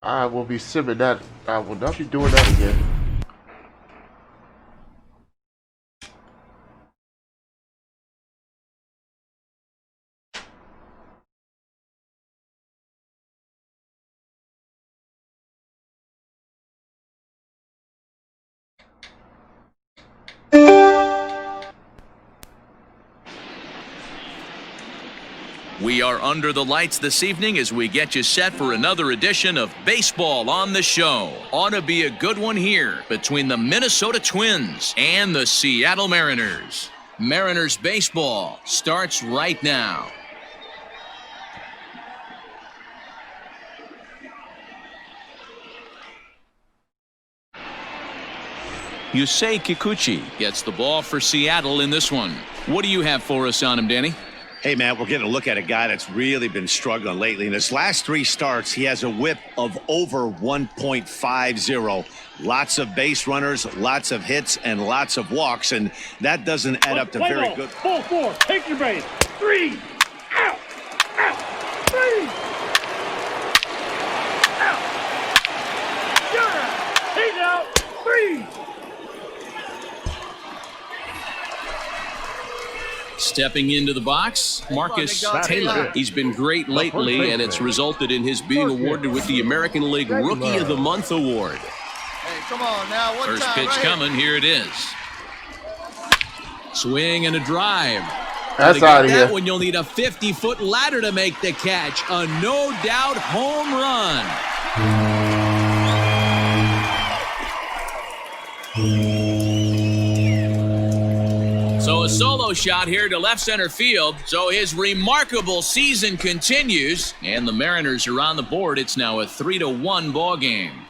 I will be simming that. I will not be doing that again. We are under the lights this evening as we get you set for another edition of Baseball on the Show. Ought to be a good one here between the Minnesota Twins and the Seattle Mariners. Mariners baseball starts right now. Yusei Kikuchi gets the ball for Seattle in this one. What do you have for us on him, Danny? Hey, man, we're getting a look at a guy that's really been struggling lately. In his last 3 starts, he has a whip of over 1.50. Lots of base runners, lots of hits, and lots of walks, and that doesn't add up to very good. Ball 4, take your base. 3, out, 3, out. Yeah, he's out, 3. Stepping into the box, Marcus Taylor. He's been great lately, and it's resulted in his being awarded with the American League Rookie of the Month award. Hey, come on now. First pitch coming. Here it is. Swing and a drive. That's out of here. That one, you'll need a 50-foot ladder to make the catch. A no-doubt home run. So a solo shot here to left center field. So his remarkable season continues, and the Mariners are on the board. It's now a 3-1 ball game.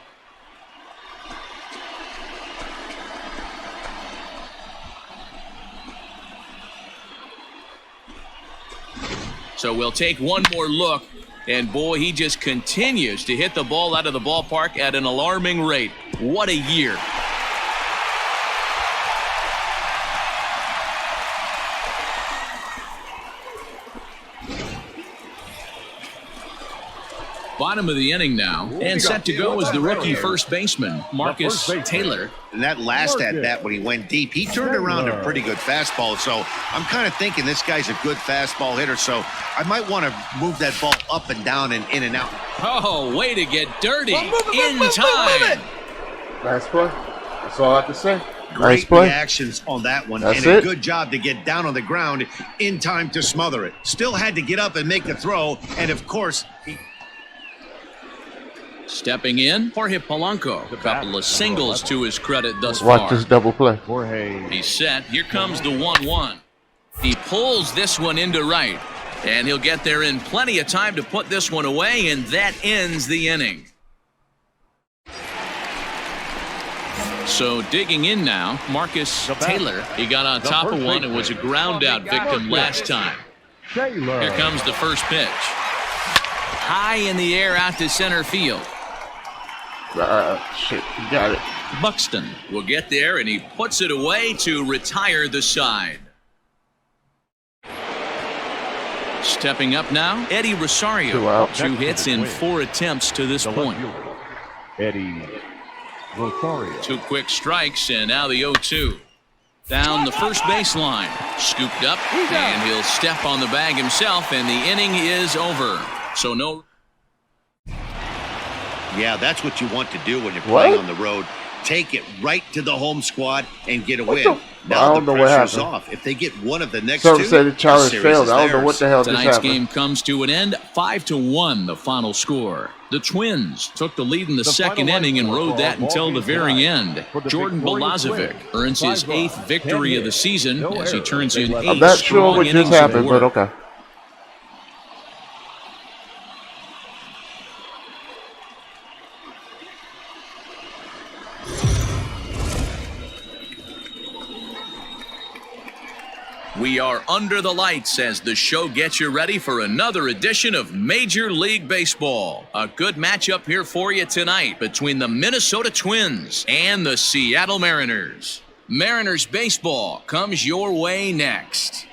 So we'll take one more look, and boy, he just continues to hit the ball out of the ballpark at an alarming rate. What a year. Bottom of the inning now, and set to go is the rookie first baseman, Marcus Taylor. And that last at-bat when he went deep, he turned around a pretty good fastball. So I'm kind of thinking this guy's a good fastball hitter. So I might want to move that ball up and down and in and out. Oh, way to get dirty in time. Nice play. That's all I have to say. Great reactions on that one. That's and a it. good job to get down on the ground in time to smother it. Still had to get up and make the throw. And, of course, stepping in, Jorge Polanco. A couple of singles to his credit thus far. Watch this double play. He's set. Here comes the 1-1. He pulls this one into right, and he'll get there in plenty of time to put this one away, and that ends the inning. So digging in now, Marcus Taylor. He got on top of one and was a ground out victim last time. Here comes the first pitch. High in the air out to center field. Shit, you got it. Buxton will get there, and he puts it away to retire the side. Stepping up now, Eddie Rosario. 2 hits in 4 attempts to this point. Eddie Rosario. 2 quick strikes, and now the 0-2. Down the first baseline. Scooped up, and he'll step on the bag himself, and the inning is over. So no. Yeah, that's what you want to do when you're playing on the road. Take it right to the home squad and get a win. Now the pressure's off. If they get one of the next two, said the challenge failed. I don't know what the hell just happened. Tonight's game comes to an end, 5-1, the final score. The Twins took the lead in the second inning and rode that until the very end. Jordan Balazovic earns his 8th victory of the season as he turns in 8 I'm not sure strong what innings just happened, of work. but okay. We are under the lights as the show gets you ready for another edition of Major League Baseball. A good matchup here for you tonight between the Minnesota Twins and the Seattle Mariners. Mariners baseball comes your way next.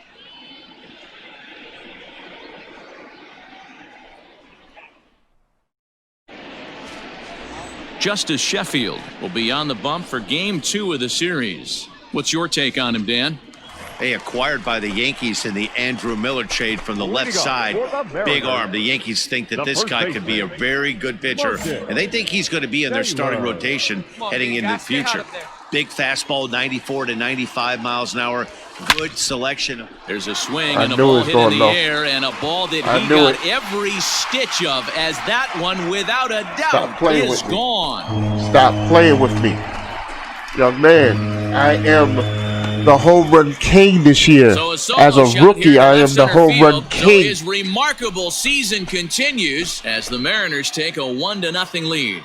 Justice Sheffield will be on the bump for Game 2 of the series. What's your take on him, Dan? They acquired by the Yankees in the Andrew Miller trade from the left side. Big arm. The Yankees think that this guy could be a very good pitcher, and they think he's going to be in their starting rotation heading into the future. Big fastball, 94 to 95 miles an hour. Good selection. There's a swing and a ball hit in the air, and a ball that he got every stitch of, as that one, without a doubt, is gone. Stop playing with me. Young man, I am the home run king this year. So as a rookie, I am the home run king. So his remarkable season continues as the Mariners take a 1-0 lead.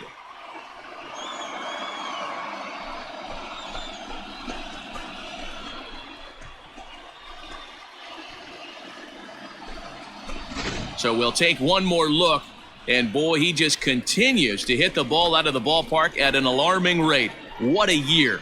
So we'll take one more look, and boy, he just continues to hit the ball out of the ballpark at an alarming rate. What a year.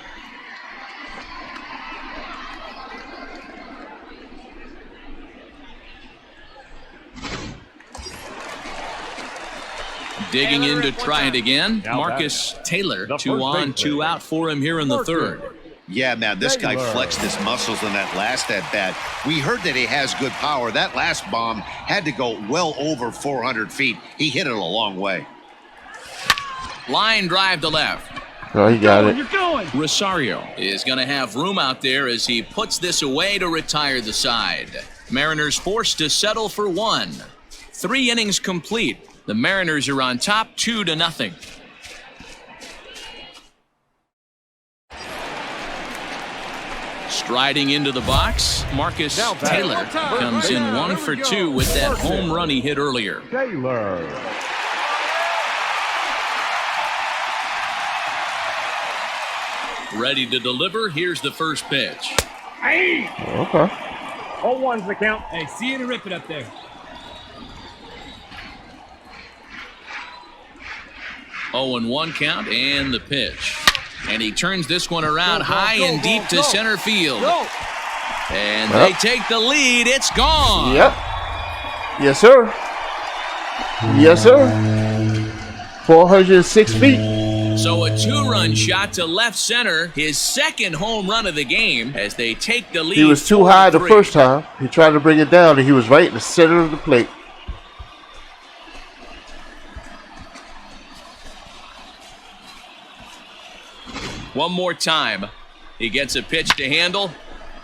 Digging in to try it again. Marcus Taylor, 2 on, 2 out for him here in the third. Yeah, man, this guy flexed his muscles in that last at-bat. We heard that he has good power. That last bomb had to go well over 400 feet. He hit it a long way. Line drive to left. Oh, he got it. Rosario is going to have room out there as he puts this away to retire the side. Mariners forced to settle for 1. 3 innings complete. The Mariners are on top 2-0. Striding into the box, Marcus Taylor comes in 1 for 2 with that home run he hit earlier. Ready to deliver. Here's the first pitch. Hey! Okay. 0-1's the count. Hey, see you to rip it up there. Oh, and 1 count and the pitch. And he turns this one around high and deep to center field. And they take the lead. It's gone. Yep. Yes, sir. Yes, sir. 406 feet. So a 2-run shot to left center, his second home run of the game as they take the lead. He was too high the first time. He tried to bring it down, and he was right in the center of the plate. One more time. He gets a pitch to handle.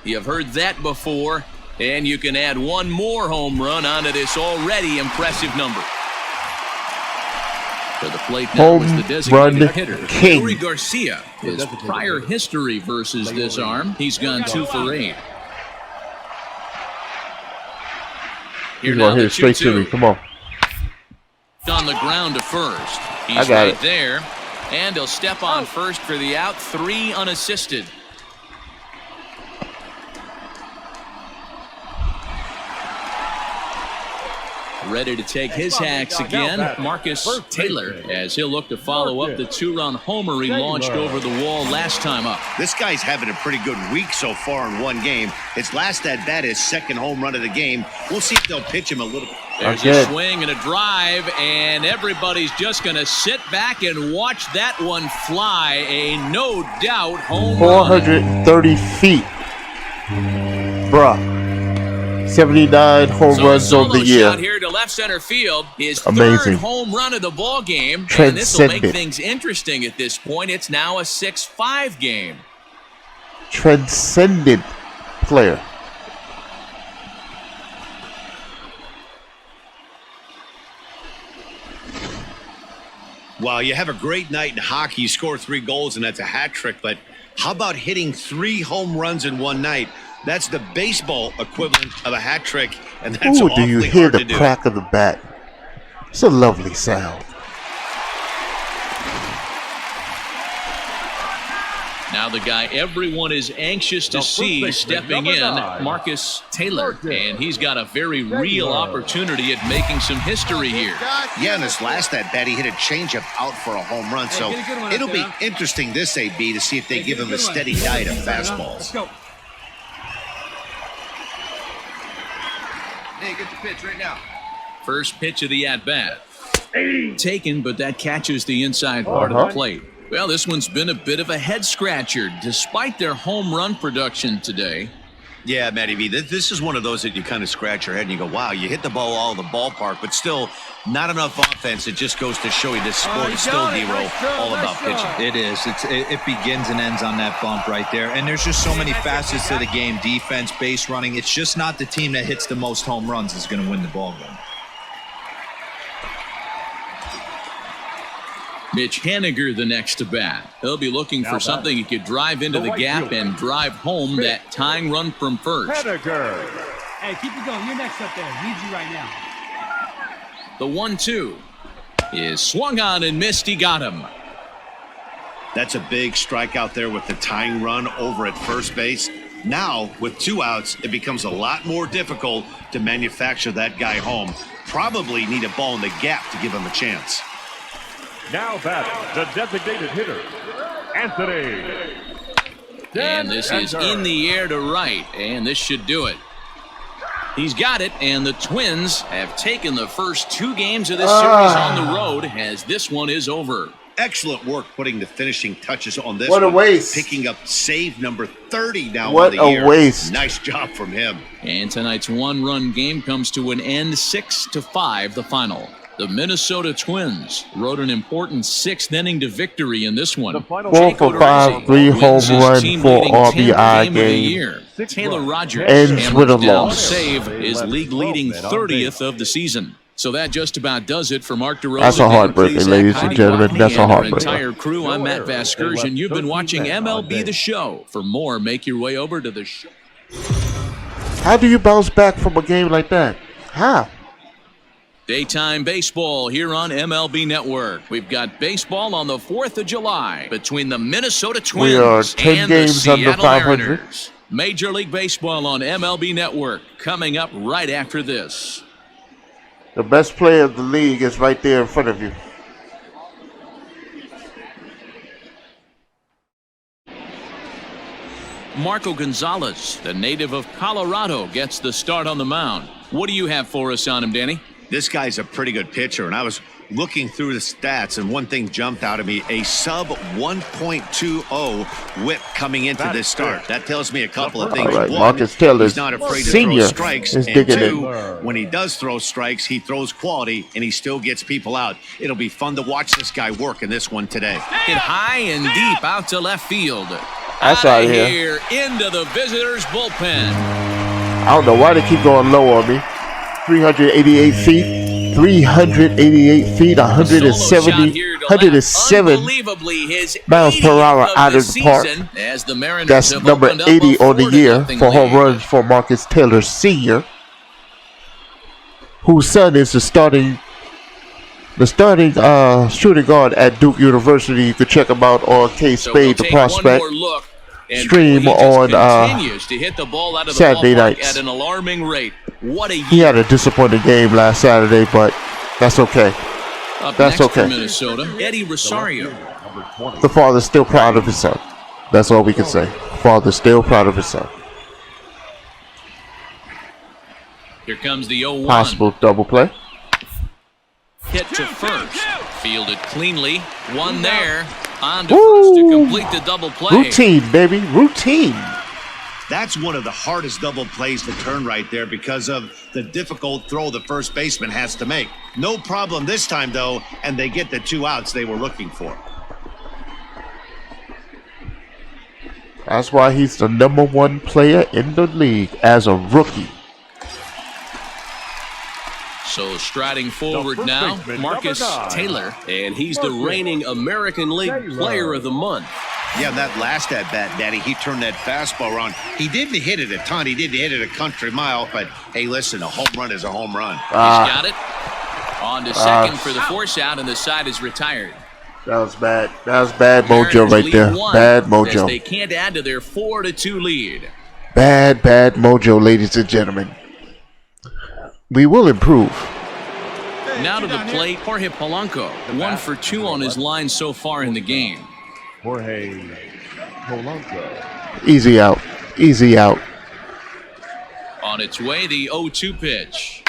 You've heard that before. And you can add one more home run onto this already impressive number. To the plate now is the designated hitter, Yuri Garcia. His prior history versus this arm, he's gone 2 for 8. He's going to hit it straight to me. Come on. On the ground to first. He's right there. And he'll step on first for the out. 3 unassisted. Ready to take his hacks again, Marcus Taylor, as he'll look to follow up the 2-run homer he launched over the wall last time up. This guy's having a pretty good week so far in one game. His last at-bat, his second home run of the game. We'll see if they'll pitch him a little. There's a swing and a drive, and everybody's just going to sit back and watch that one fly. A no-doubt home run. 430 feet. Bruh. 79 home runs on the year. Shot here to left center field. His Amazing. third home run of the ball game. And this will make things interesting at this point. It's now a 6-5 game. Transcendent player. Well, you have a great night in hockey. You score 3 goals, and that's a hat trick. But how about hitting 3 home runs in one night? That's the baseball equivalent of a hat trick, and that's awfully hard to do. Do you hear the crack of the bat? It's a lovely sound. Now the guy everyone is anxious to see stepping in, Marcus Taylor. And he's got a very real opportunity at making some history here. Yeah, in his last at-bat, he hit a changeup out for a home run. So it'll be interesting this AB to see if they give him a steady diet of fastballs. Hey, get the pitch right now. First pitch of the at-bat. Taken, but that catches the inside part of the plate. Well, this one's been a bit of a head-scratcher, despite their home run production today. Yeah, Matty V, this is one of those that you kind of scratch your head and you go, wow, you hit the ball all the ballpark, but still not enough offense. It just goes to show you this sport is still, D-Roll, all about pitching. It is. It begins and ends on that bump right there. And there's just so many facets to the game, defense, base running. It's just not the team that hits the most home runs is going to win the ball game. Mitch Haniger the next to bat. He'll be looking for something he could drive into the gap and drive home that tying run from first. Haniger. Hey, keep it going. You're next up there. Needs you right now. The 1-2 is swung on and missed. He got him. That's a big strike out there with the tying run over at first base. Now, with 2 outs, it becomes a lot more difficult to manufacture that guy home. Probably need a ball in the gap to give him a chance. Now batting, the designated hitter, Anthony. And this is in the air to right, and this should do it. He's got it, and the Twins have taken the first 2 games of this series on the road as this one is over. Excellent work putting the finishing touches on this What one. a waste. Picking up save number 30 now What on the year. a waste. Nice job from him. And tonight's 1-run game comes to an end, 6-5 the final. The Minnesota Twins rode an important 6th inning to victory in this one. 4 for 5, 3 home run, 4 RBI game. Taylor Rogers ends with a down loss. Save is league-leading 30th of the season. So that just about does it for Mark DeRosa. That's a heartbreaker, ladies and gentlemen. That's a heartbreaker. Entire crew. I'm Matt Vasgersian. You've been watching MLB The Show. For more, make your way over to the show. How do you bounce back from a game like that? How? Daytime baseball here on MLB Network. We've got baseball on the 4th of July between the Minnesota Twins We are 10 and the games under Seattle 500. Mariners. Major League Baseball on MLB Network coming up right after this. The best player of the league is right there in front of you. Marco Gonzalez, the native of Colorado, gets the start on the mound. What do you have for us on him, Danny? This guy's a pretty good pitcher, and I was looking through the stats, and one thing jumped out at me, a sub 1.20 whip coming into this start. That tells me a couple of things. All right, One, Marcus Taylor, he's not afraid to senior, throw strikes, is and digging 2, in. when he does throw strikes, he throws quality, and he still gets people out. It'll be fun to watch this guy work in this one today. Hit high and deep out to left field. That's out of here. Into the visitors' bullpen. I don't know why they keep going low on me. 388 feet. 388 feet, 107 miles per hour out of the park. That's number 80 on the year for home runs for Marcus Taylor Sr., whose son is the starting shooting guard at Duke University. You can check him out on K-Spade, the prospect. Stream on Saturday nights. At an alarming rate. What a year. He had a disappointing game last Saturday, but that's okay. That's okay. Minnesota, Eddie Rosario. The father's still proud of his son. That's all we can say. Father's still proud of his son. Here comes the 0-1. Possible double play. Hit to first. Fielded cleanly. One there. On to first to complete the double play. Routine, baby. Routine. That's one of the hardest double plays to turn right there because of the difficult throw the first baseman has to make. No problem this time, though, and they get the 2 outs they were looking for. That's why he's the #1 player in the league as a rookie. So striding forward now, Marcus Taylor. And he's the reigning American League Player of the Month. Yeah, that last at-bat, Daddy, he turned that fastball around. He didn't hit it a ton. He didn't hit it a country mile. But, hey, listen, a home run is a home run. He's got it. On to second for the force out, and the side is retired. That was bad. That was bad mojo right there. Bad mojo. They can't add to their 4-2 lead. Bad mojo, ladies and gentlemen. We will improve. Now to the plate, Jorge Polanco. 1 for 2 on his line so far in the game. Jorge Polanco. Easy out. Easy out. On its way, the 0-2 pitch.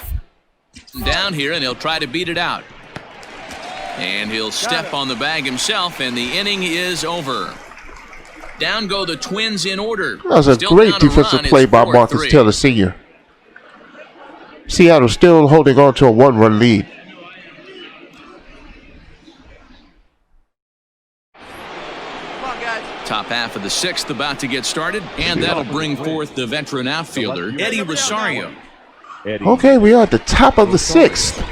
Down here, and he'll try to beat it out. And he'll step on the bag himself, and the inning is over. Down go the Twins in order. That was a great defensive play by Marcus Taylor Sr. Seattle still holding on to a 1-run lead. Top half of the 6th about to get started, and that'll bring forth the veteran outfielder, Eddie Rosario. Okay, we are at the top of the 6th.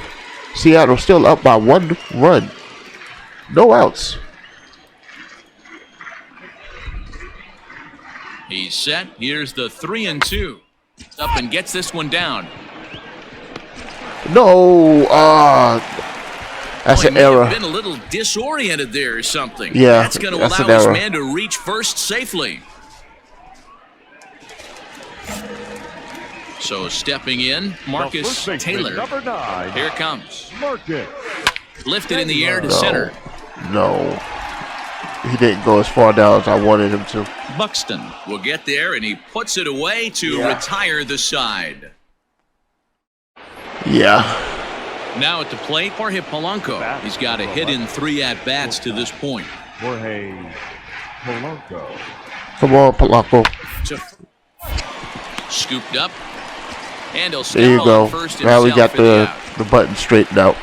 Seattle still up by 1 run. No outs. He's set. Here's the 3-2. Up and gets this one down. No, that's an error. Been a little disoriented there or something. Yeah, that's going to that's allow an his error. man to reach first safely. So stepping in, Marcus Taylor. Number 9. Here it comes. Marcus. Lifted in the air to center. No, he didn't go as far down as I wanted him to. Buxton will get there, and he puts it away to retire the side. Yeah. Now at the plate, Jorge Polanco. He's got a hit in 3 at-bats to this point. Jorge Polanco. Come on, Polanco. Scooped up. And he'll There you step go. on first Now we himself got in the out. the button straightened out.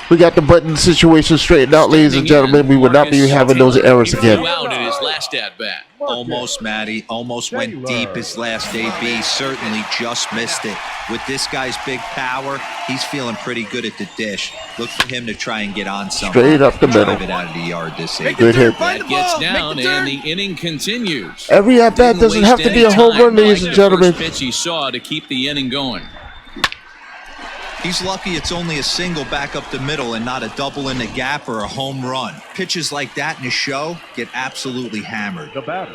We got the button situation straightened out, ladies and gentlemen. We will not be having those errors again. Flew out in his last at-bat. Almost, Matty. Almost went deep his last AB. Certainly just missed it. With this guy's big power, he's feeling pretty good at the dish. Look for him to try and get on something. Straight up the middle. Drive it out of the yard this inning. Good hit. That gets down, and the inning continues. Every at-bat doesn't have to be a home run, ladies and gentlemen. First pitch he saw to keep the inning going. He's lucky it's only a single back up the middle and not a double in the gap or a home run. Pitches like that in a show get absolutely hammered. The batter.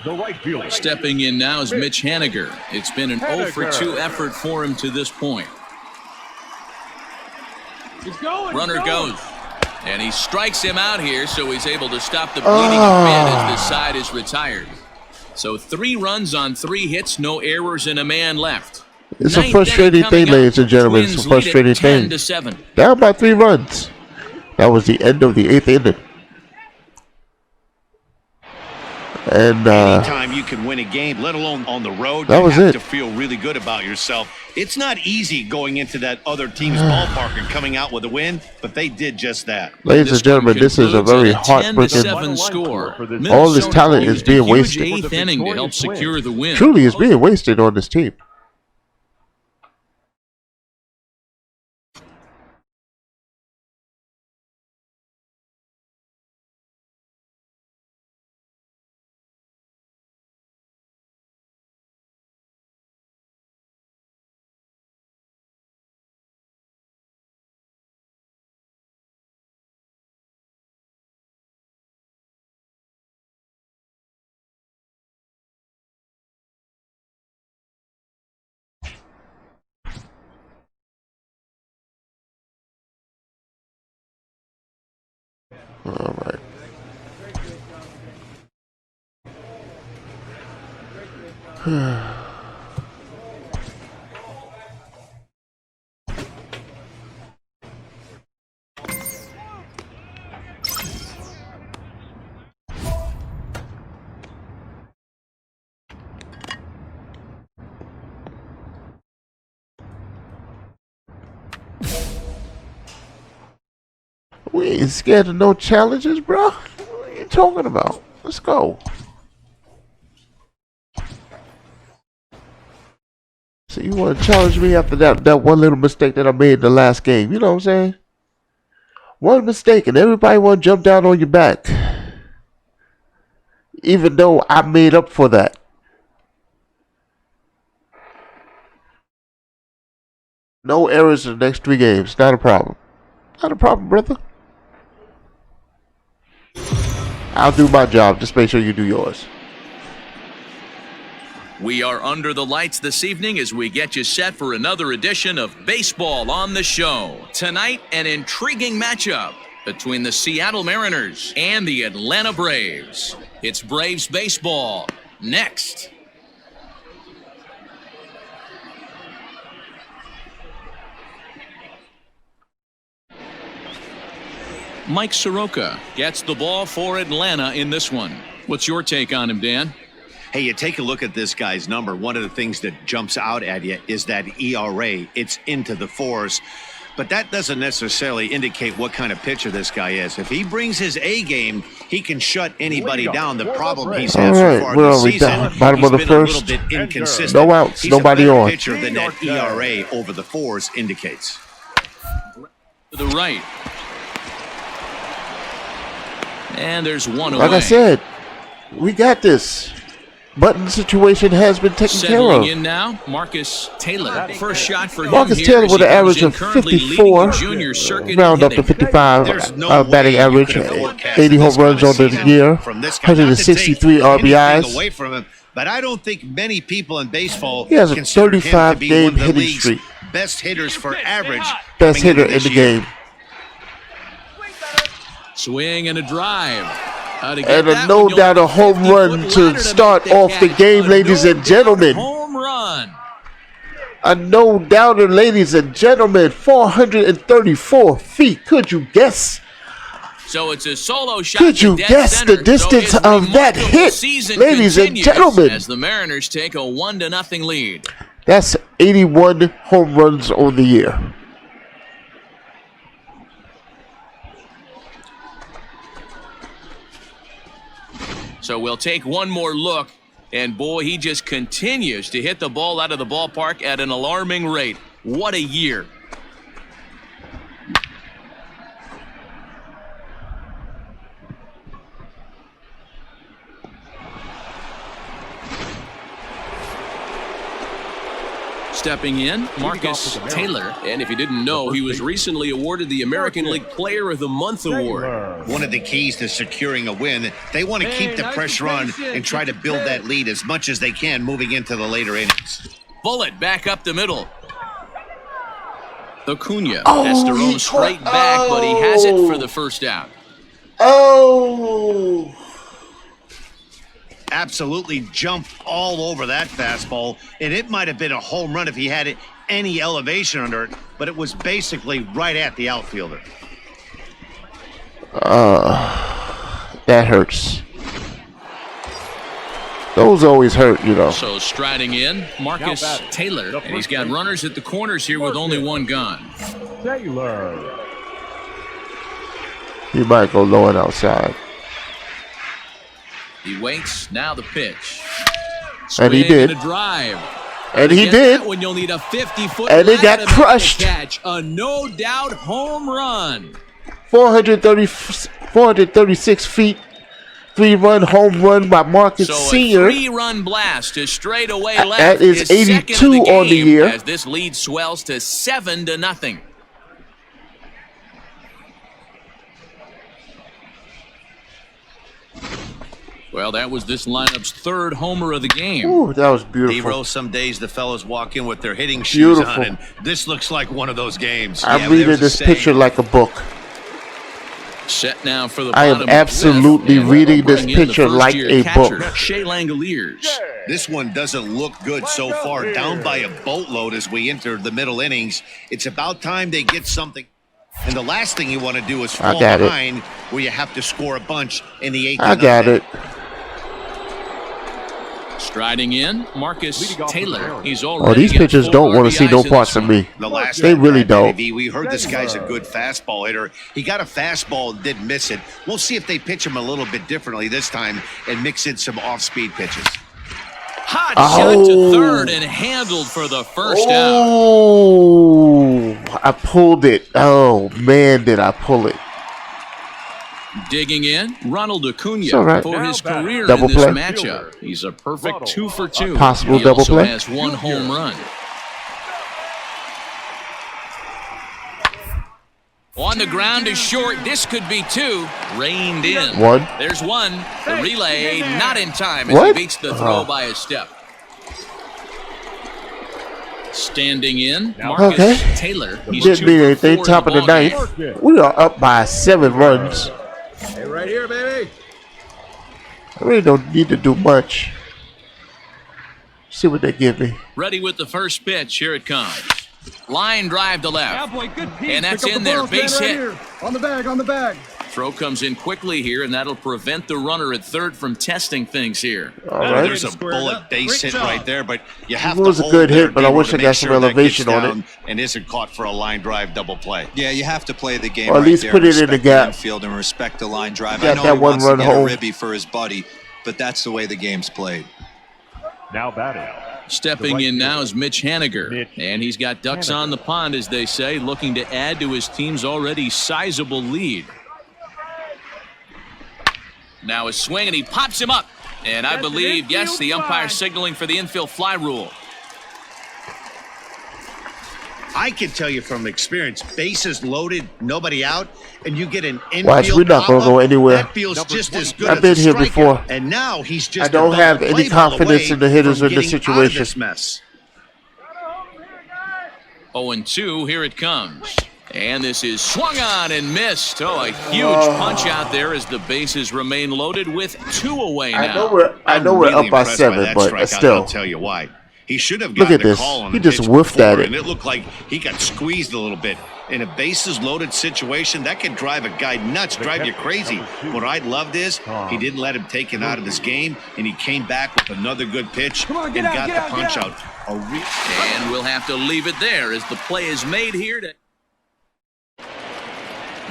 The right fielder. Stepping in now is Mitch Haniger. It's been an 0 for 2 effort for him to this point. Runner goes. And he strikes him out here, so he's able to stop the bleeding a bit as this side is retired. So 3 runs on 3 hits, no errors, and a man left. It's a frustrating thing, ladies and gentlemen. It's a frustrating thing. 10-7. Down by 3 runs. That was the end of the 8th inning. And anytime you can win a game, let alone on the road, that you was have it. to feel really good about yourself. It's not easy going into that other team's ballpark and coming out with a win, but they did just that. Ladies and gentlemen, this is a very heartbreaking. 10-7 score. All this talent is being Huge wasted. 8th inning to help secure the win. Truly is being wasted on this team. All right. We ain't scared of no challenges, bro. What are you talking about? Let's go. So you want to challenge me after that one little mistake that I made in the last game? You know what I'm saying? One mistake and everybody want to jump down on your back. Even though I made up for that. No errors in the next 3 games. Not a problem. Not a problem, brother. I'll do my job. Just make sure you do yours. We are under the lights this evening as we get you set for another edition of Baseball on the Show. Tonight, an intriguing matchup between the Seattle Mariners and the Atlanta Braves. It's Braves baseball next. Mike Soroka gets the ball for Atlanta in this one. What's your take on him, Dan? Hey, you take a look at this guy's number. One of the things that jumps out at you is that ERA. It's into the 4s. But that doesn't necessarily indicate what kind of pitcher this guy is. If he brings his A game, he can shut anybody down. The problem he's had so far this season, bottom of the he's been a little first. bit inconsistent. No outs, he's nobody a better on. pitcher than that ERA over the 4s indicates. To the right. And there's one away. Like I said, we got this. Button situation has been taken care of. Settling in now, Marcus Taylor. First shot for Marcus him Taylor here with an as average he of currently leading 54, the junior circuit round in up to hitting. 55 There's no batting way you average, could have forecasted 80 home this kind runs of on the season year, from this guy. Not to take 163 anything RBIs. away from him, but I don't think many people in baseball He has a consider him to 35 be game one of the hitting league's streak. best hitters for average. Best coming hitter into in the this year. game. Swing and a drive. And a no doubt a home run to start off the game, ladies and gentlemen. Home run. A no doubter, ladies and gentlemen. 434 feet. Could you guess? So it's a solo shot. Could you to dead guess center. the distance So his of that remarkable hit, season ladies and continues gentlemen? As the Mariners take a 1-0 lead. That's 81 home runs on the year. So we'll take one more look, and boy, he just continues to hit the ball out of the ballpark at an alarming rate. What a year. Stepping in, Marcus Taylor. And if you didn't know, he was recently awarded the American League Player of the Month award. One of the keys to securing a win, they want to keep the pressure on and try to build that lead as much as they can moving into the later innings. Bullet back up the middle. Acuna Oh, has to he roll straight back, but he has it for the first out. Oh! Absolutely jumped all over that fastball, and it might have been a home run if he had any elevation under it, but it was basically right at the outfielder. That hurts. Those always hurt, you know. So striding in, Marcus Taylor, and he's got runners at the corners here with only one gone. Taylor. He might go low and outside. He waits, now the pitch. And he Swing did. And a drive. And he Get did. that when you'll need a 50-foot And he ladder got to make the crushed. catch. A no-doubt home run. 436 feet. 3-run home run by Marcus So Sr. a 3-run blast to straightaway left. That is his second 82 of the on the game year. As this lead swells to 7-0. Well, that was this lineup's third homer of the game. Ooh, that was beautiful. Hero, some days the fellas walk in with their hitting shoes Beautiful. on, and this looks like one of those games. I'm reading this picture like a book. Set now for the I am bottom of the absolutely fifth, and reading we'll this bring in the picture like first-year a catcher, book. Shea Langoliers. This one doesn't look good so far. Down by a boatload as we enter the middle innings. It's about time they get something. And the last thing you want to do is fall behind where you have to score a bunch in the 8th. I got it. Riding in, Marcus Taylor. He's Oh, already these got pitchers 4 don't want to see no RBIs in parts this of one. me. The last They at really bat, don't. Danny V, we heard this guy's a good fastball hitter. He got a fastball and didn't miss it. We'll see if they pitch him a little bit differently this time and mix in some off-speed pitches. Hot shot to third and handled for the first out. Oh, I pulled it. Oh, man, did I pull it. Digging in, Ronald Acuna It's all right. for his career Double in this play. matchup. He's a perfect 2 for 2. Possible he double also play. has 1 home run. On the ground is short. This could be 2. Reined in. 1. There's 1. The relay not in time as What? he beats the throw by a step. Standing in, Marcus Okay. Taylor. He's Didn't 2 mean for anything. 4 Top in of the ball game. ninth. We are up by 7 runs. Hey, right here, baby. I really don't need to do much. See what they give me. Ready with the first pitch. Here it comes. Line drive to left. Cowboy, good piece. And that's Pick up in the there. ball, Base stand hit. right here. On the bag, on the bag. Throw comes in quickly here, and that'll prevent the runner at third from testing things here. All right. There's a bullet base hit right there, but you have It was to a hold good there, hit, but I Debo, wish to I make got some sure that elevation gets on it. down and isn't caught for a line drive double play. Yeah, you have to play the game Or at right least there, put it in the respect gap. infield and respect the line drive. Got I know that he one wants run to get home. a ribby for his buddy, but that's the way the game's played. Now batting. Stepping in now is Mitch Haniger, and he's got ducks on the pond, as they say, looking to add to his team's already sizable lead. Now a swing, and he pops him up. And I believe, yes, the umpire signaling for the infield fly rule. I can tell you from experience, bases loaded, nobody out, and you get an infield Watch, we're not gonna pop-up, go anywhere. That feels just as good. I've as been a here strikeout. before. And now he's just I don't about have a any play ball confidence away in the hitters from in this getting out of situation. this mess. 0-2, here it comes. And this is swung on and missed. Oh, a huge punch out there as the bases remain loaded with 2 away now. I know we're really up by impressed 7, that but strikeout, still. I'll tell you why. He should have Look gotten at this. a call on He the just pitch whiffed before, at it. and it looked like he got squeezed a little bit. In a bases loaded situation, that can drive a guy nuts, drive you crazy. What I loved is he didn't let him take it out of this game, and he came back with another good pitch and got the punch out. And we'll have to leave it there as the play is made here to...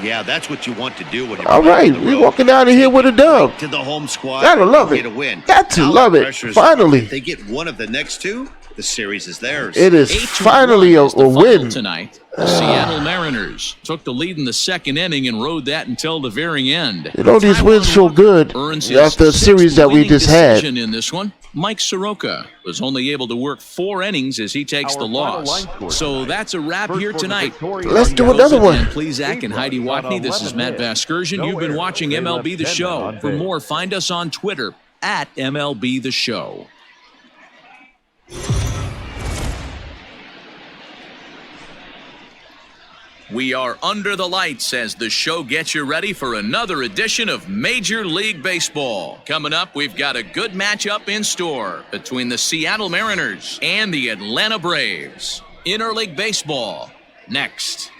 Yeah, that's what you want to do when you're All right, we're walking out of here with a dub. to the home squad. Gotta love it. Get a win. Got to Now love the it. pressure is Finally. If they get one of the next 2, the series is theirs. It is 8-1 finally a is the final win. tonight. The Seattle Mariners took the lead in the second inning and rode that until the very end. You know, these wins feel good Earns his after the series that we sixth just had. decision in this one. Mike Soroka was only able to work 4 innings as he takes the loss. So that's a wrap here tonight. Let's do another one. And please, Zach and Heidi Watney, this is Matt Vasgersian. You've been watching MLB The Show. For more, find us on Twitter at MLB The Show. We are under the lights as the show gets you ready for another edition of Major League Baseball. Coming up, we've got a good matchup in store between the Seattle Mariners and the Atlanta Braves. Interleague Baseball, next.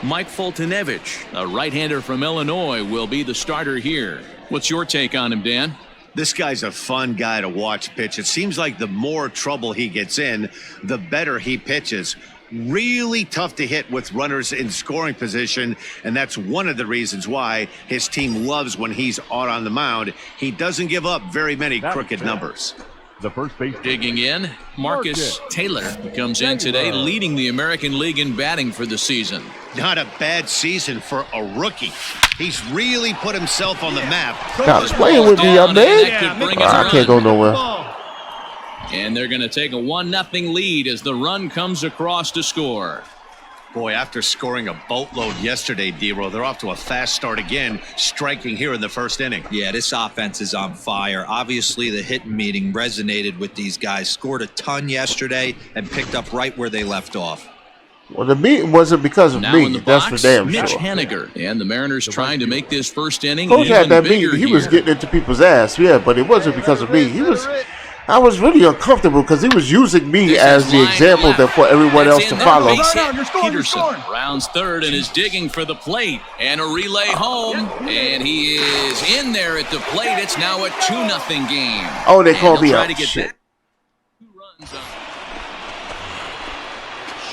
Mike Foltynewicz, a right-hander from Illinois, will be the starter here. What's your take on him, Dan? This guy's a fun guy to watch pitch. It seems like the more trouble he gets in, the better he pitches. Really tough to hit with runners in scoring position, and that's one of the reasons why his team loves when he's out on the mound. He doesn't give up very many crooked numbers. The first base. Digging in, Marcus Taylor comes in today, leading the American League in batting for the season. Not a bad season for a rookie. He's really put himself on the map. Stop playing with me, young man. I can't go nowhere. And they're going to take a 1-0 lead as the run comes across to score. Boy, after scoring a boatload yesterday, D-Row, they're off to a fast start again, striking here in the first inning. Yeah, this offense is on fire. Obviously, the hitting meeting resonated with these guys. Scored a ton yesterday and picked up right where they left off. Well, the meeting wasn't because of Now in me. the That's box, for damn Mitch sure. Haniger. And the Mariners trying to make this first inning Coach had even that bigger meeting. He was here. getting into people's ass, yeah, but it wasn't because of me. I was really uncomfortable because he was using me This as is the line example left. that for everyone That's else to in there. follow. Base hit. You're scoring, you're Peterson scoring. rounds third and is digging for the plate. And a relay home. And he is in there at the plate. It's now a 2-0 game. Oh, they And called me he'll try out. to get Shit. back. 2 runs on.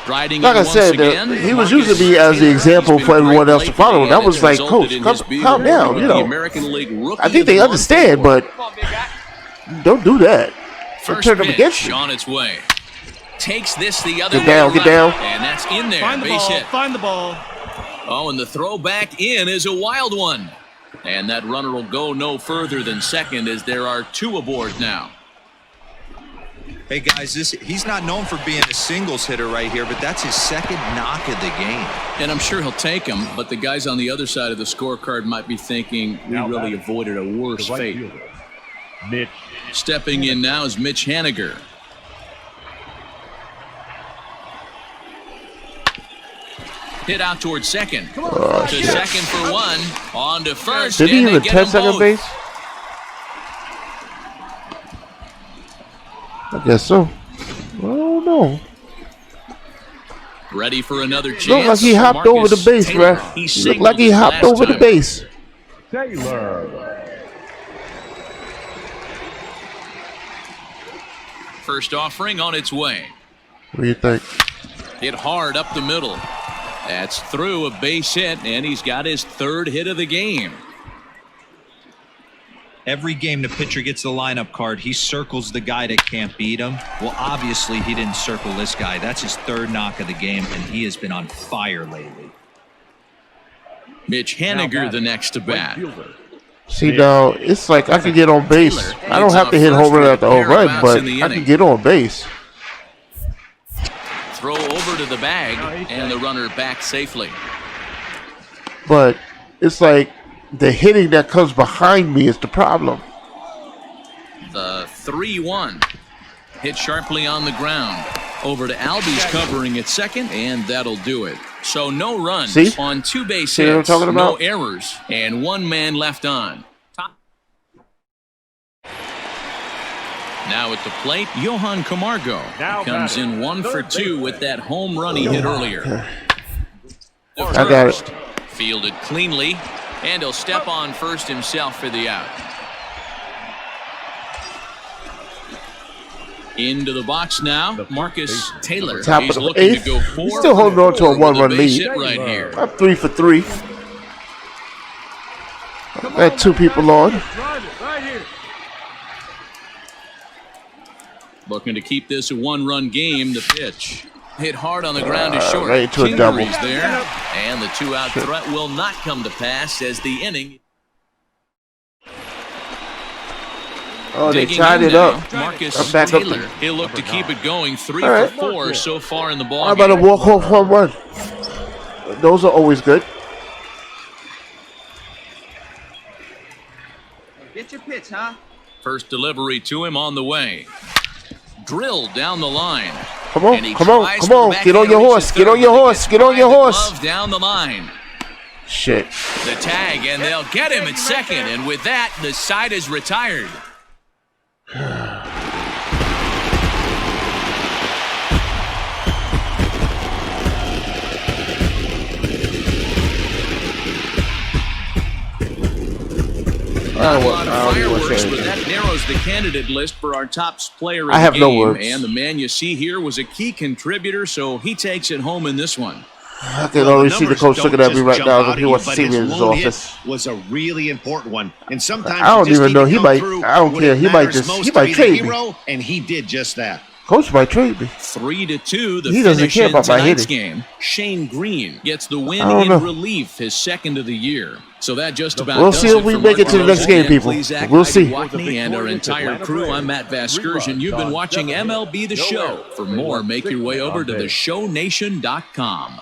Striding Like in I once said, again, he was Marcus using me as the Taylor. example He's for been a everyone great else to play for follow. the And I end. was It's like, resulted Coach, in calm his being down down. awarded You the know, American League Rookie I think of the they Month understand, award. but don't do that. Don't First turn them pitch against you. on its way. Takes this the other Get way down, get around. down. And that's in there. Find the Base ball. hit. Find the ball. Oh, and the throw back in is a wild one. And that runner will go no further than second as there are 2 aboard now. Hey guys, he's not known for being a singles hitter right here, but that's his second knock of the game. And I'm sure he'll take him, but the guys on the other side of the scorecard might be thinking we really avoided a worse fate. Mitch. Stepping in now is Mitch Haniger. Hit out towards second. To second for 1. On to first. Did he and they even get test them second both. base? I guess so. I don't know. Ready for another chance. Looked like he hopped over the base, Taylor. ref. He He looked like he signaled hopped last over the time. base. Taylor. First offering on its way. What do you think? Hit hard up the middle. That's through a base hit, and he's got his 3rd hit of the game. Every game the pitcher gets the lineup card, he circles the guy that can't beat him. Well, obviously he didn't circle this guy. That's his 3rd knock of the game, and he has been on fire lately. Mitch Haniger the next to bat. See, now, it's like I can get on base. I don't have to hit home run after home run, but I can get on base. Throw over to the bag, and the runner back safely. But it's like the hitting that comes behind me is the problem. The 3-1. Hit sharply on the ground. Over to Albies covering at second, and that'll do it. So no runs See? on 2 base See what I'm hits, talking no about? errors, and 1 man left on. Now at the plate, Johan Camargo comes in 1 for 2 with that home run he hit earlier. The I got it. first, fielded cleanly, and he'll step on first himself for the out. Into the box now, Marcus Taylor. Top He's of the looking to 8th. go He's 4 still holding on to a with 1-run base lead. hit right here. I'm 3 for 3. I had 2 people on. Drive it right here. Looking to keep this a 1-run game. The pitch hit hard on the ground is short. right into a double. Kingery's there, and the 2-out threat will not come to pass as the inning. Oh, they Digging tied in it now, up. Marcus I'm back up Taylor. to- He'll look to keep it going. 3 All right. for 4 so far in the ball How about a game. walk-off home run? Those are always good. Get your pitch, huh? First delivery to him on the way. Drilled down the line. Come And he on, come on, tries come for on. the Get on backhand, your reaches horse. Get third, on your but it horse. gets Get on your by the horse. glove down the line. Shit. The tag, and they'll get him at second. And with that, the side is retired. Not a lot of fireworks, but that narrows the candidate list for our top player of I the have game. no words. And the man you see here was a key contributor, so he takes it home in this one. I can already see the coach looking at me right now as if he wants to see me in his office. Was a really important one, and sometimes I don't you just even need know. to He come might. through I don't when care. it He might matters just. most He to might be the trade me. hero, and he did just that. Coach might trade me. 3-2, the He doesn't finish care in about my tonight's hitting. game. Shane Green gets the win I don't in know. relief, his 2nd of the year. So that just about We'll does see it if we for make it to the Mark next game, Rosen, people. Plesac, We'll see. Watney, and our entire crew. I'm Matt Vasgersian. You've been watching MLB The Show. For more, make your way over to theshownation.com.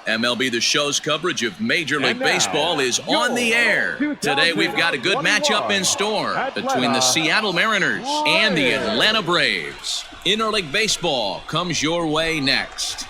MLB The Show's coverage of Major League Baseball is on the air. Today we've got a good matchup in store between the Seattle Mariners and the Atlanta Braves. Interleague Baseball comes your way next.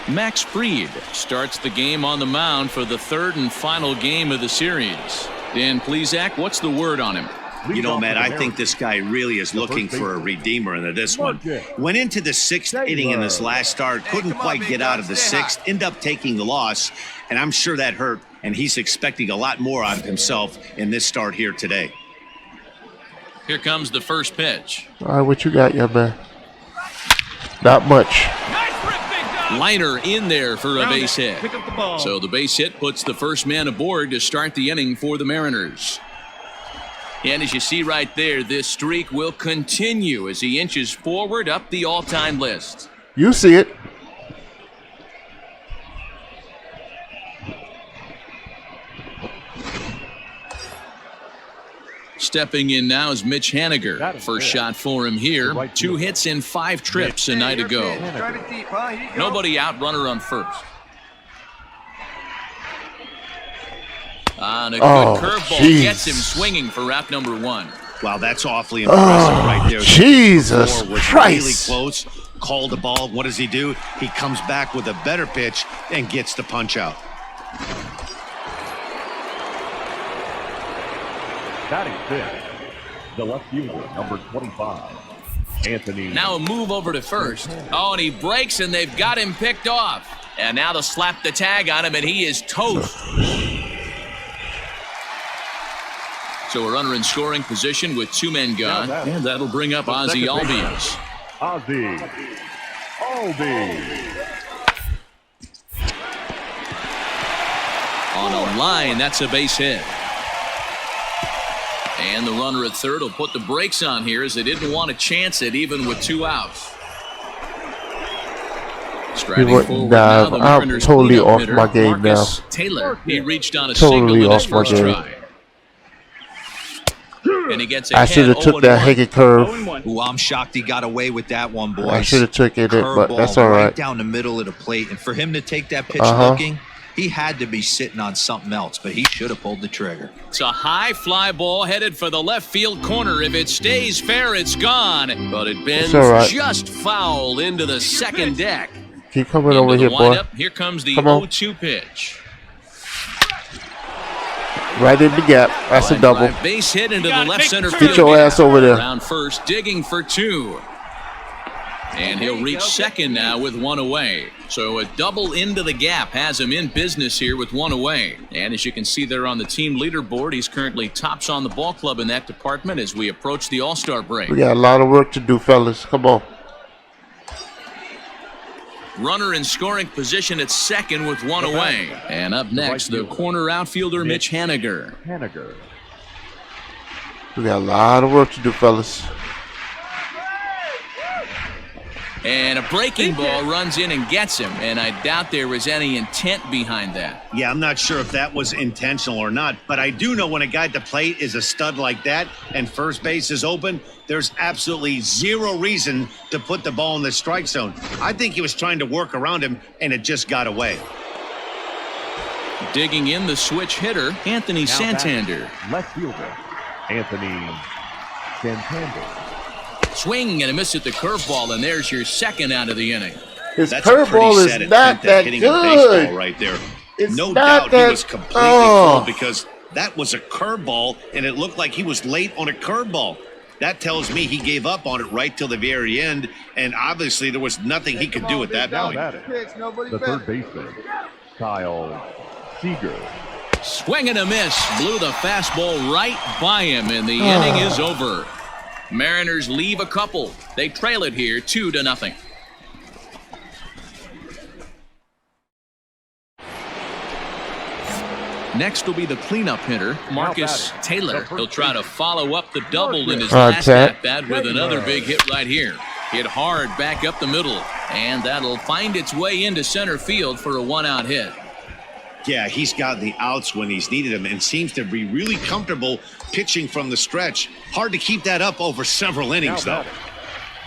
Max Fried starts the game on the mound for the third and final game of the series. Dan Plesac, what's the word on him? You know, Matt, I think this guy really is looking for a redeemer into this one. Went into the 6th inning in this last start, couldn't quite get out of the 6th, ended up taking the loss, and I'm sure that hurt, and he's expecting a lot more out of himself in this start here today. Here comes the first pitch. All right, what you got, young man? Not much. Liner in there for a base hit. So the base hit puts the first man aboard to start the inning for the Mariners. And as you see right there, this streak will continue as he inches forward up the all-time list. You see it. Stepping in now is Mitch Haniger. First shot for him here. 2 hits in 5 trips a night ago. Nobody out, runner on first. On a good curveball gets him swinging for route number 1. Wow, that's awfully impressive right there. Jesus Christ. Really close. Called the ball. What does he do? He comes back with a better pitch and gets the punch out. Batting fifth, the left fielder, number 25, Anthony. Now a move over to first. Oh, and he breaks, and they've got him picked off. And now they'll slap the tag on him, and he is toast. So a runner in scoring position with 2 men gone, and that'll bring up Ozzie Albies. Ozzie Albies. On a line, that's a base hit. And the runner at third will put the brakes on here as they didn't want to chance it even with 2 outs. Striding forward now, the Mariners I'm totally off hitter, my game Marcus now. Taylor. He reached on a Totally single in his off my first game. try. And he gets I should have took that Hagen curve. Ooh, I'm shocked he got away with that one, boys. I should have took it, but that's Curveball all right. right down the middle of the plate, and for him to take that pitch looking, he had to be sitting on something else, but he should have pulled the trigger. It's a high fly ball headed for the left field corner. If it stays fair, it's gone. But it bends just foul into the second deck. Keep coming over here, boy. Here comes the 0-2 pitch. Right in the gap. That's a double. Base hit into the left center field. Get your ass over there. Around first, digging for 2. And he'll reach second now with 1 away. So a double into the gap has him in business here with 1 away. And as you can see there on the team leaderboard, he's currently tops on the ball club in that department as we approach the All-Star break. We got a lot of work to do, fellas. Come on. Runner in scoring position at second with 1 away. And up next, the corner outfielder, Mitch Haniger. We got a lot of work to do, fellas. And a breaking ball runs in and gets him. And I doubt there was any intent behind that. Yeah, I'm not sure if that was intentional or not, but I do know when a guy at the plate is a stud like that and first base is open, there's absolutely 0 reason to put the ball in the strike zone. I think he was trying to work around him, and it just got away. Digging in the switch hitter, Anthony Santander. Left fielder, Anthony Santander. Swing and a miss at the curveball, and there's your second out of the inning. His That's a pretty curveball set is not that hitting a baseball good. right there. It's no not doubt that, he was completely full because that was a curveball, and it looked like he was late on a curveball. That tells me he gave up on it right till the very end, and obviously there was nothing he could do at that point. The third baseman, Kyle Seager. Swing and a miss. Blew the fastball right by him, and the inning is over. Mariners leave a couple. They trail it here 2-0. Next will be the cleanup hitter, Marcus Taylor. He'll try to follow up the double in his last at-bat with another big hit right here. Hit hard back up the middle, and that'll find its way into center field for a 1-out hit. Yeah, he's got the outs when he's needed them and seems to be really comfortable pitching from the stretch. Hard to keep that up over several innings, though.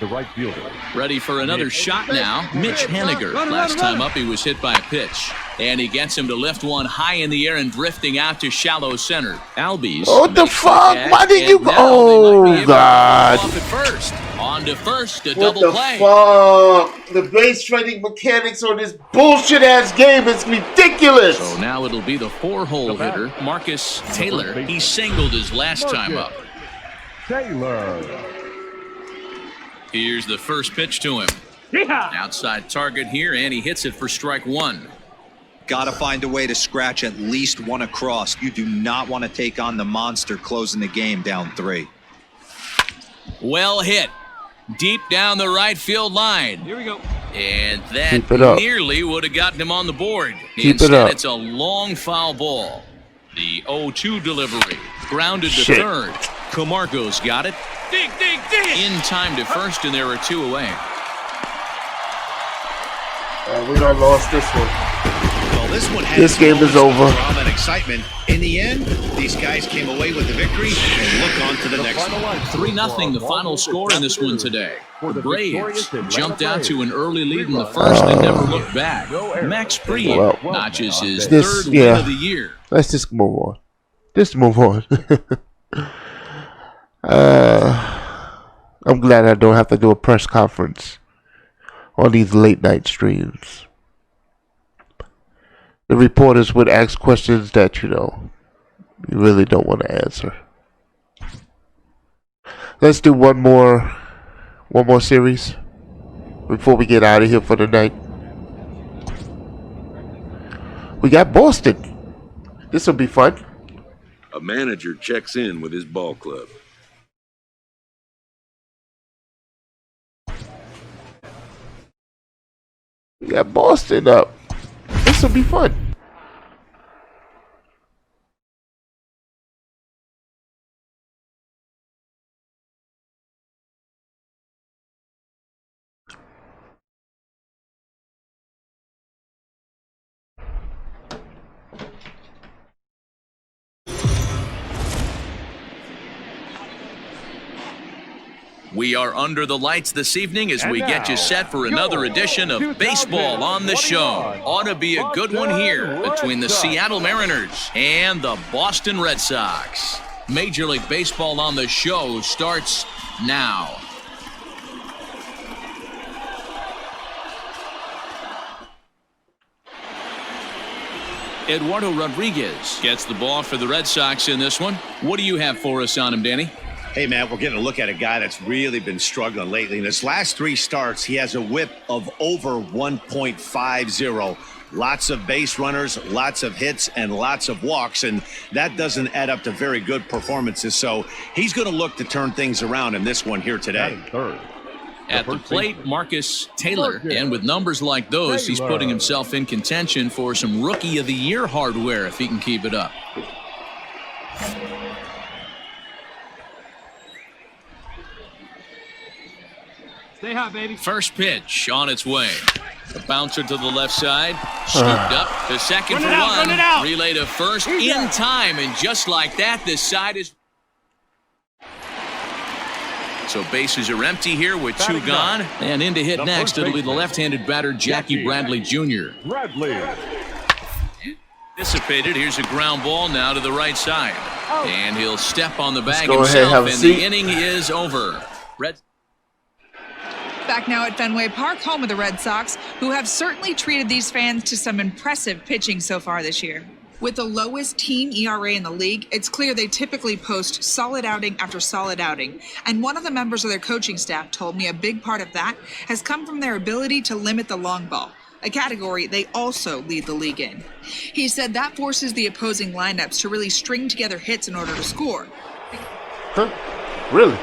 The right fielder. Ready for another shot now, Mitch Haniger. Last time up, he was hit by a pitch. And he gets him to lift one high in the air and drifting out to shallow center. Albies. What the fuck? Why did you? Oh God! Off at first. On to first. A What double the play. fuck? The base training mechanics on this bullshit ass game is ridiculous. So now it'll be the 4-hole hitter, Marcus Taylor. He singled his last time up. Taylor. Here's the first pitch to him. Outside target here, and he hits it for strike one. Got to find a way to scratch at least one across. You do not want to take on the monster closing the game down 3. Well hit. Deep down the right field line. Here we go. And that Keep it up. nearly would have gotten him on the board. Keep Instead, it up. it's a long foul ball. The 0-2 delivery. Grounded to Shit. third. Camargo's got it. Dig, dig, dig. In time to first, and there are 2 away. We done lost this one. Well, this one had This game is moments of over. drama and excitement. In the end, these guys came away with the victory and look on to the next one. 3-0 the final score in this one today. The Braves jumped out to an early lead in the first and never looked back. Max Fried Well, notches his this- third yeah. win of the year. Let's just move on. Just move on. I'm glad I don't have to do a press conference on these late night streams. The reporters would ask questions that, you really don't want to answer. Let's do one more series before we get out of here for the night. We got Boston. This will be fun. A manager checks in with his ball club. We got Boston up. This will be fun. We are under the lights this evening as we get you set for another edition of Baseball on the Show. Ought to be a good one here between the Seattle Mariners and the Boston Red Sox. Major League Baseball on the Show starts now. Eduardo Rodriguez gets the ball for the Red Sox in this one. What do you have for us on him, Danny? Hey, Matt, we're getting a look at a guy that's really been struggling lately. In his last 3 starts, he has a whip of over 1.50. Lots of base runners, lots of hits, and lots of walks, and that doesn't add up to very good performances. So he's going to look to turn things around in this one here today. Third. At the plate, Marcus Taylor, and with numbers like those, he's putting himself in contention for some Rookie of the Year hardware if he can keep it up. Stay hot, baby. First pitch on its way. A bouncer to the left side, scooped up to second for one, relay to first in time, and just like that, this side is... So bases are empty here with 2 gone, and in to hit next, it'll be the left-handed batter, Jackie Bradley Jr. Bradley. Dissipated, here's a ground ball now to the right side. And he'll step on the bag go ahead, have himself, a and seat. the inning is over. Red Back now at Fenway Park, home of the Red Sox, who have certainly treated these fans to some impressive pitching so far this year. With the lowest team ERA in the league, it's clear they typically post solid outing after solid outing. And one of the members of their coaching staff told me a big part of that has come from their ability to limit the long ball, a category they also lead the league in. He said that forces the opposing lineups to really string together hits in order to score. Huh? Really?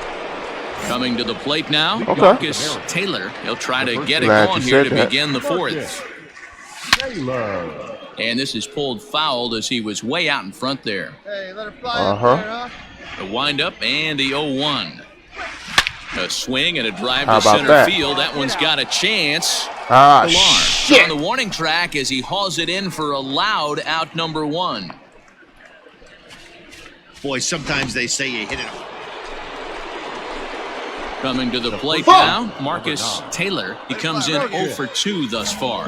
Coming to the plate now, Okay. Marcus Taylor. He'll try to get it Glad going you here said to that. begin the fourth. Taylor. And this is pulled fouled as he was way out in front there. Hey, let it fly Uh-huh. up there, huh? The windup and the 0-1. A swing and a drive How to about center that? field. That one's got a chance. Ah, Pilar shit. on the warning track as he hauls it in for a loud out number 1. Boy, sometimes they say you hit it. Coming to the plate now, Marcus Taylor. He comes in 0 for 2 thus far.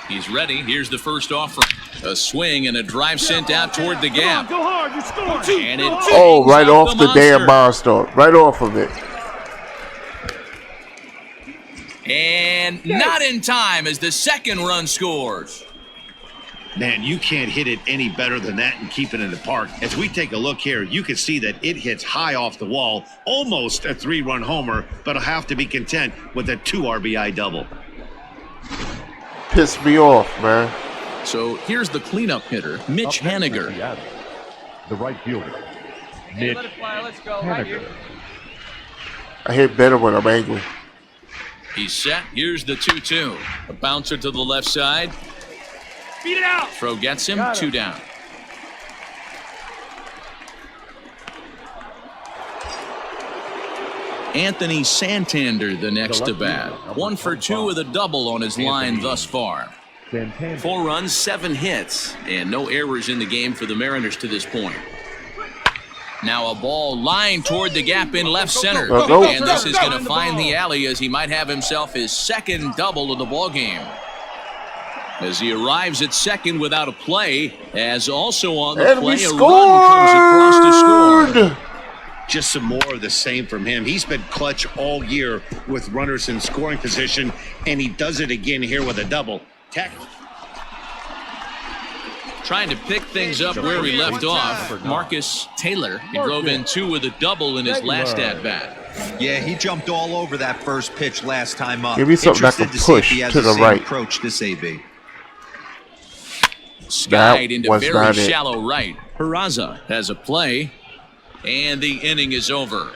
He's ready. Here's the first offering. A swing and a drive sent out toward the gap. Go hard, you score. And it Oh, right bangs off the damn monster. milestone. Right off of it. And not in time as the second run scores. Man, you can't hit it any better than that and keep it in the park. As we take a look here, you can see that it hits high off the wall, almost a 3-run homer, but will have to be content with a 2 RBI double. Pissed me off, man. So here's the cleanup hitter, Mitch Up next for Haniger. Seattle, the right fielder, Mitch Haniger. I hit better when I'm angry. He's set. Here's the 2-2. A bouncer to the left side. Beat it out. Throw gets him. 2 down. Anthony Santander, the next to bat. 1 for 2 with a double on his line thus far. 4 runs, 7 hits, and no errors in the game for the Mariners to this point. Now a ball lined toward the gap in left center. Go. And this is going to find the alley as he might have himself his second double of the ball game. As he arrives at second without a play, as also on the And play, we a run comes across to score. Just some more of the same from him. He's been clutch all year with runners in scoring position, and he does it again here with a double. Trying to pick things up where he left off, Marcus Taylor. He drove in 2 with a double in his last at-bat. Yeah, he jumped all over that first pitch last time up. Give me something I can Interested to see if push he has to the same right. approach this AB. Skied into was very not it. shallow right. Peraza has a play, and the inning is over.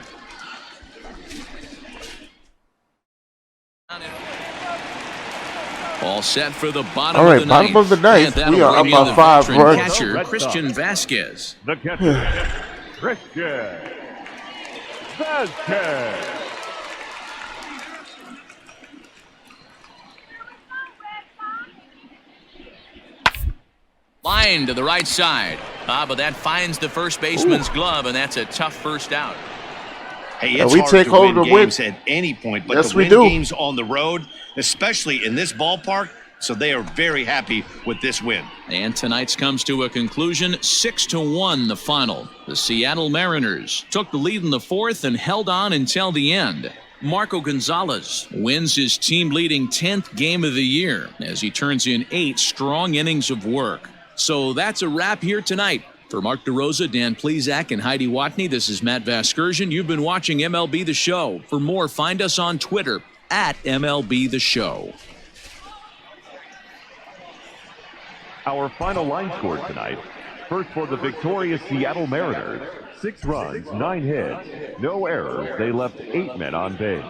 All set for the bottom All right, of the bottom ninth. of the ninth. And that'll We are bring up in by the 5 veteran runs. catcher, Christian Vasquez. The catcher, Christian Vasquez. Line to the right side. But that finds the first baseman's glove, and that's a tough first out. Hey, it's we hard take to hold win of the win. games at any point, but Yes, to we win do. games on the road, especially in this ballpark, so they are very happy with this win. And tonight's comes to a conclusion, 6-1 the final. The Seattle Mariners took the lead in the fourth and held on until the end. Marco Gonzalez wins his team-leading 10th game of the year as he turns in 8 strong innings of work. So that's a wrap here tonight. For Mark DeRosa, Dan Plesac, and Heidi Watney, this is Matt Vasgersian. You've been watching MLB The Show. For more, find us on Twitter at MLB The Show. Our final line score tonight. First for the victorious Seattle Mariners. 6 runs, 9 hits, no errors. They left 8 men on base.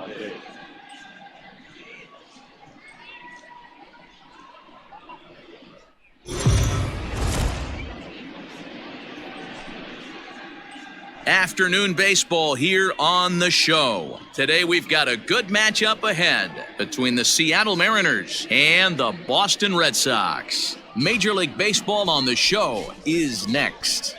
Afternoon baseball here on the show. Today we've got a good matchup ahead between the Seattle Mariners and the Boston Red Sox. Major League Baseball on the show is next.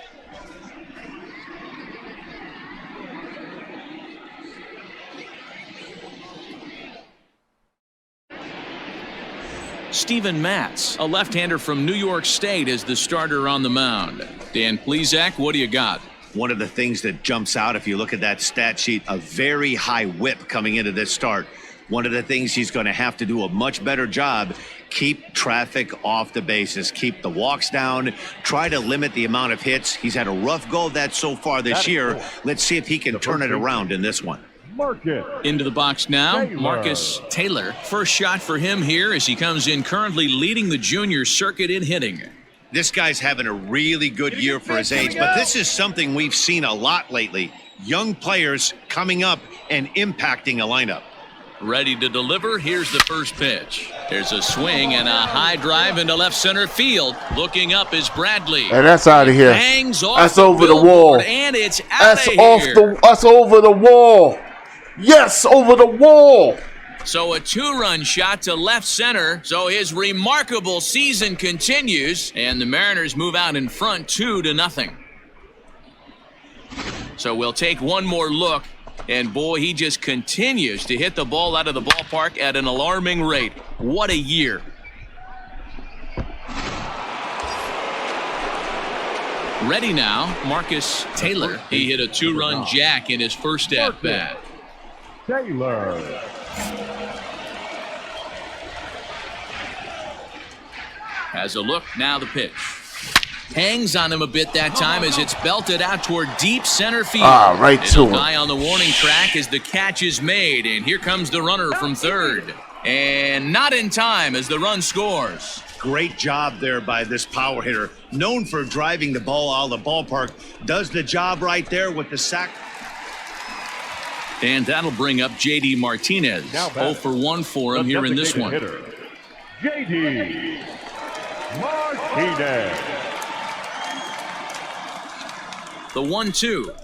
Steven Matz, a left-hander from New York State, is the starter on the mound. Dan Plesac, what do you got? One of the things that jumps out if you look at that stat sheet, a very high whip coming into this start. One of the things he's going to have to do a much better job, keep traffic off the bases, keep the walks down, try to limit the amount of hits. He's had a rough go of that so far this year. Let's see if he can turn it around in this one. Marcus Into the box now, Taylor. Marcus Taylor. First shot for him here as he comes in currently leading the junior circuit in hitting. This guy's having a really good year for his age, but this is something we've seen a lot lately. Young players coming up and impacting a lineup. Ready to deliver. Here's the first pitch. There's a swing and a high drive into left center field. Looking up is Bradley. And that's out of here. Hangs off That's the over the wall. billboard, and it's out That's of off here. that's over the wall. Yes, over the wall. So a 2-run shot to left center. So his remarkable season continues, and the Mariners move out in front 2-0. So we'll take one more look, and boy, he just continues to hit the ball out of the ballpark at an alarming rate. What a year. Ready now, Marcus Taylor. He hit a 2-run jack in his first at-bat. Taylor. Has a look, now the pitch. Hangs on him a bit that time as it's belted out toward deep center field. Right to him. Die on the warning track as the catch is made, and here comes the runner from third. And not in time as the run scores. Great job there by this power hitter. Known for driving the ball out of the ballpark. Does the job right there with the sack. And that'll bring up J.D. Martinez. 0 for 1 for him here in this one. J.D. Martinez. The 1-2.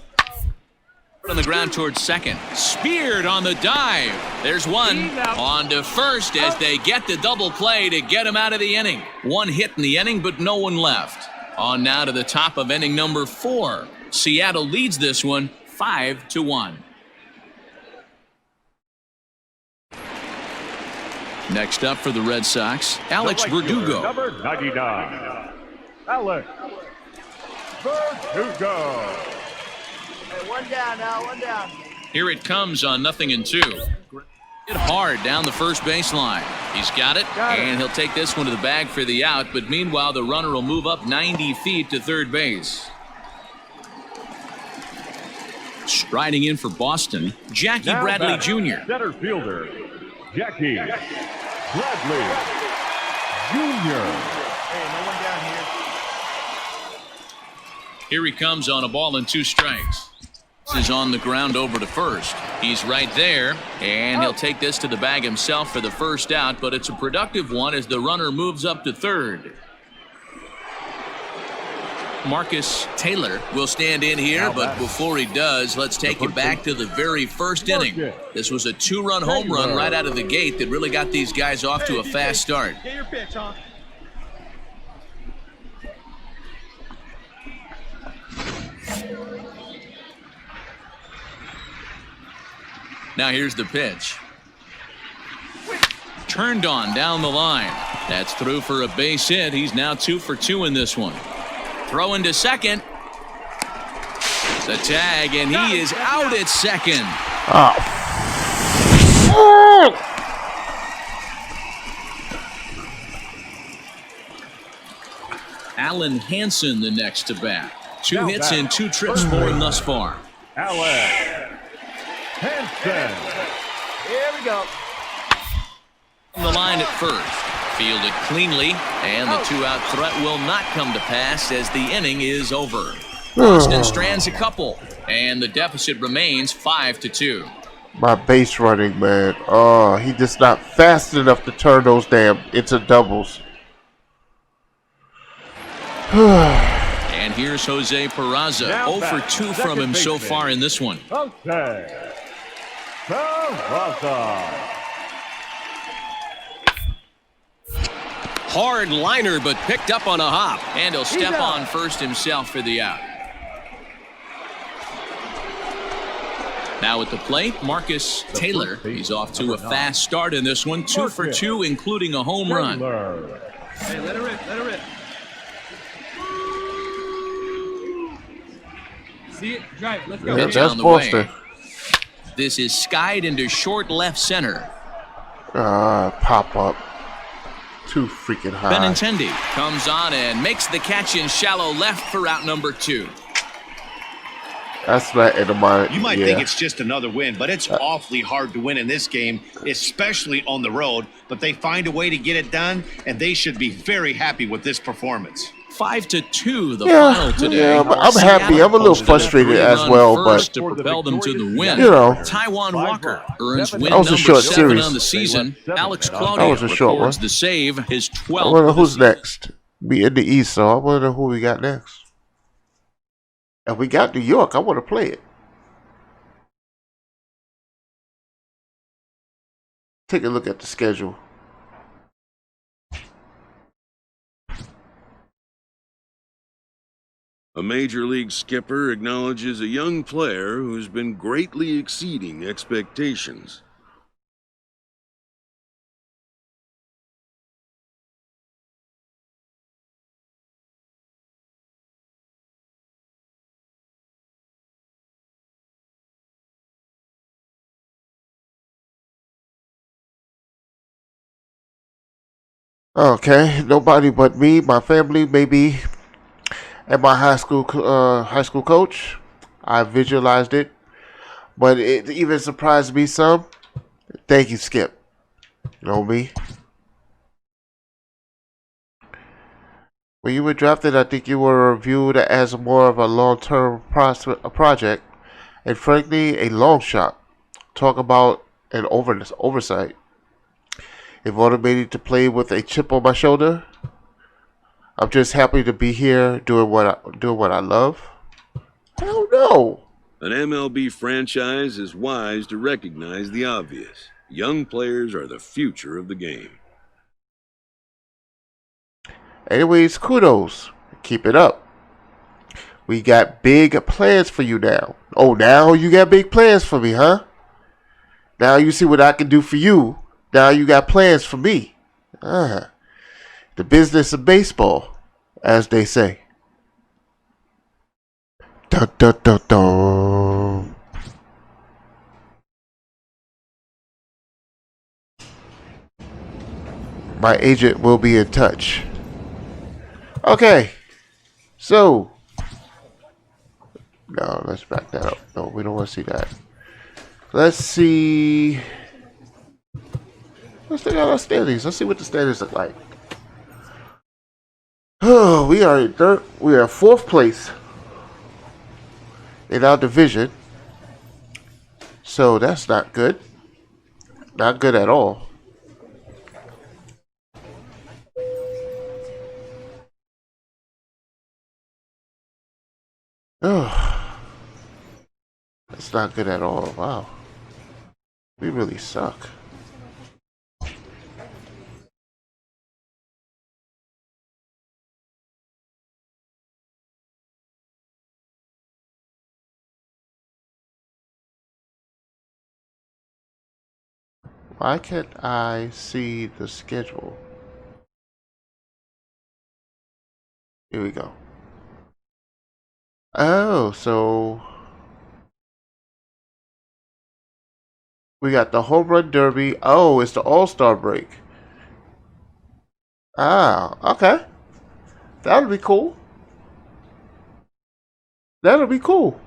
On the ground towards second. Speared on the dive. There's one. On to first as they get the double play to get him out of the inning. One hit in the inning, but no one left. On now to the top of inning number 4. Seattle leads this one 5-1. Next up for the Red Sox, Alex Verdugo. Number 99. Alex Verdugo. Hey, one down now, one down. Here it comes on 0-2. Hit hard down the first baseline. He's got it, and he'll take this one to the bag for the out, but meanwhile the runner will move up 90 feet to third base. Striding in for Boston, Jackie Bradley Jr. Center fielder, Jackie Bradley Jr. Hey, no one down here. Here he comes on a ball and 2 strikes. This is on the ground over to first. He's right there, and he'll take this to the bag himself for the first out, but it's a productive one as the runner moves up to third. Marcus Taylor will stand in here, but before he does, let's take it back to the very first inning. This was a 2-run home run right out of the gate that really got these guys off to a fast start. Get your pitch, huh? Now here's the pitch. Turned on down the line. That's through for a base hit. He's now 2 for 2 in this one. Throwing to second. The tag, and he is out at second. Alan Hansen the next to bat. 2 hits and 2 trips for him thus far. Alex Hansen. Here we go. On the line at first. Fielded cleanly, and the 2-out threat will not come to pass as the inning is over. Boston strands a couple, and the deficit remains 5-2. My base running, man. Oh, he just not fast enough to turn those damn into doubles. And here's Jose Peraza. 0 for 2 from him so far in this one. Jose Peraza. Hard liner, but picked up on a hop. And he'll step on first himself for the out. Now at the plate, Marcus Taylor. He's off to a fast start in this one. 2 for 2, including a home run. Hey, let her rip, let her rip. See it? Drive it. Let's go. Yeah, that's Boston. This is skied into short left center. Pop up. Too freaking high. Benintendi comes on and makes the catch in shallow left for out number 2. That's not in the mind. You might think it's just another win, but it's awfully hard to win in this game, especially on the road. But they find a way to get it done, and they should be very happy with this performance. 5-2 the final today. Yeah, but I'm happy. I'm a little frustrated as well, but to propel them to the win. You know, Taiwan Walker earns win that was a number short 7 series. on the season. Alex That Claudio was a short records one. the save, his 12th. I wonder who's next. Be in the East, so I wonder who we got next. If we got New York, I want to play it. Take a look at the schedule. A major league skipper acknowledges a young player who's been greatly exceeding expectations. Okay, nobody but me, my family, maybe, and my high school coach. I visualized it, but it even surprised me some. Thank you, Skip. You know me. When you were drafted, I think you were viewed as more of a long-term project, and frankly, a long shot. Talk about an oversight. It motivated to play with a chip on my shoulder. I'm just happy to be here doing what I love. Hell no. An MLB franchise is wise to recognize the obvious. Young players are the future of the game. Anyways, kudos. Keep it up. We got big plans for you now. Oh, now you got big plans for me, huh? Now you see what I can do for you. Now you got plans for me. The business of baseball, as they say. Dun, dun, dun, dun. My agent will be in touch. Okay. So. No, let's back that up. No, we don't want to see that. Let's see. Let's take out our standings. Let's see what the standings look like. Oh, we are in third. We are fourth place in our division. So that's not good. Not good at all. Oh, that's not good at all. Wow. We really suck. Why can't I see the schedule? Here we go. Oh, so we got the home run derby. Oh, it's the All-Star break. Ah, okay. That'll be cool. That'll be cool.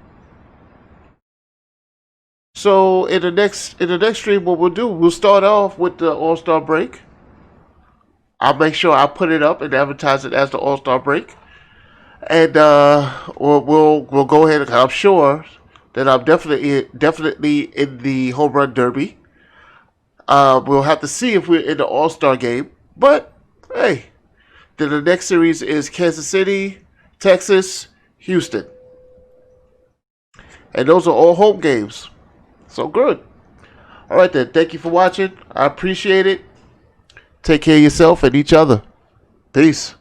So in the next stream, what we'll do, we'll start off with the All-Star break. I'll make sure I put it up and advertise it as the All-Star break. And we'll go ahead, and I'm sure that I'm definitely in the home run derby. We'll have to see if we're in the All-Star game. But hey, then the next series is Kansas City, Texas, Houston. And those are all home games. So good. All right then, thank you for watching. I appreciate it. Take care of yourself and each other. Peace.